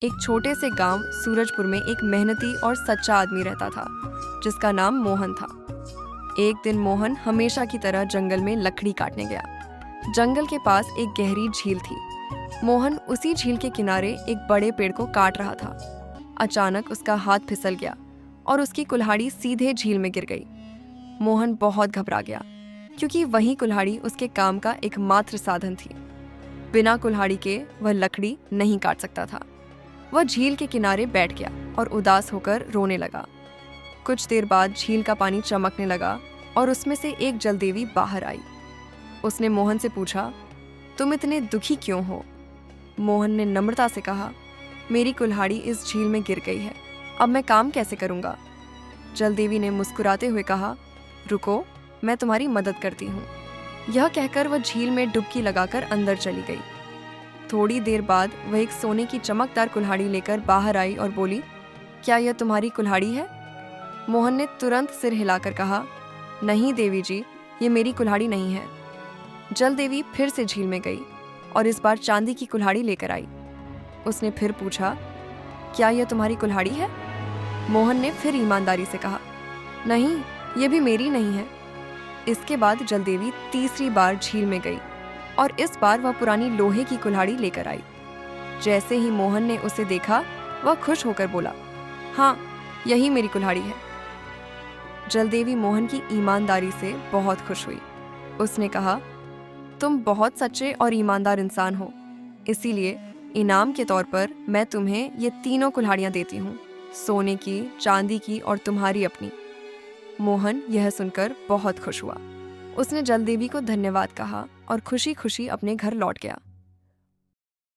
एक छोटे से गांव सूरजपुर में एक मेहनती और सच्चा आदमी रहता था जिसका नाम मोहन था। एक दिन मोहन हमेशा की तरह जंगल में लकड़ी काटने गया। जंगल के पास एक गहरी झील थी। मोहन उसी झील के किनारे एक बड़े पेड़ को काट रहा था। अचानक उसका हाथ फिसल गया और उसकी कुल्हाड़ी सीधे झील में गिर गई। मोहन बहुत घबरा गया क्योंकि वही कुल्हाड़ी उसके काम का एकमात्र साधन थी। बिना कुल्हाड़ी के वह लकड़ी नहीं काट सकता था। वह झील के किनारे बैठ गया और उदास होकर रोने लगा। कुछ देर बाद झील का पानी चमकने लगा और उसमें से एक जलदेवी बाहर आई। उसने मोहन से पूछा, तुम इतने दुखी क्यों हो? मोहन ने नम्रता से कहा, मेरी कुल्हाड़ी इस झील में गिर गई है, अब मैं काम कैसे करूँगा? जलदेवी ने मुस्कुराते हुए कहा, रुको, मैं तुम्हारी मदद करती हूँ। यह कहकर वह झील में डुबकी लगाकर अंदर चली गई। थोड़ी देर बाद वह एक सोने की चमकदार कुल्हाड़ी लेकर बाहर आई और बोली, क्या यह तुम्हारी कुल्हाड़ी है? मोहन ने तुरंत सिर हिलाकर कहा, नहीं देवी जी, ये मेरी कुल्हाड़ी नहीं है। जल देवी फिर से झील में गई और इस बार चांदी की कुल्हाड़ी लेकर आई। उसने फिर पूछा, क्या यह तुम्हारी कुल्हाड़ी है? मोहन ने फिर ईमानदारी से कहा, नहीं, ये भी मेरी नहीं है। इसके बाद जल देवी तीसरी बार झील में गई और इस बार वह पुरानी लोहे की कुल्हाड़ी लेकर आई। जैसे ही मोहन ने उसे देखा, वह खुश होकर बोला, हाँ, यही मेरी कुल्हाड़ी है। जलदेवी मोहन की ईमानदारी से बहुत खुश हुई। उसने कहा, तुम बहुत सच्चे और ईमानदार इंसान हो, इसीलिए इनाम के तौर पर मैं तुम्हें ये तीनों कुल्हाड़ियाँ देती हूँ, सोने की, चांदी की और तुम्हारी अपनी। मोहन यह सुनकर बहुत खुश हुआ। उसने जलदेवी को धन्यवाद कहा और खुशी खुशी अपने घर लौट गया।